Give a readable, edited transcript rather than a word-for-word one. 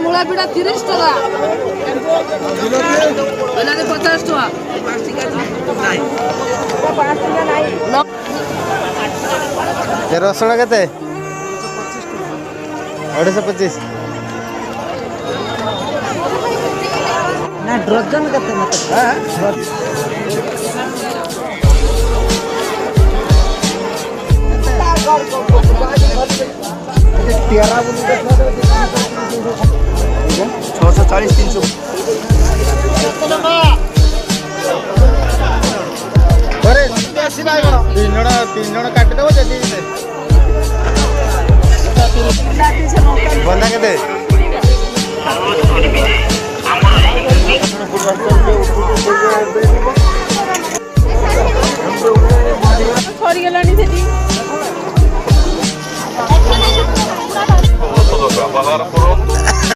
मूला पिठा 30 टका बेलाती 50 टका 5 टका नाही 5 टका नाही रसुण केते 225 ना ड्रजन केते मत तेरा 640 300 तीन जन काटिदेव जदि बंदा के ସରିଗଲାଣି ସେଠି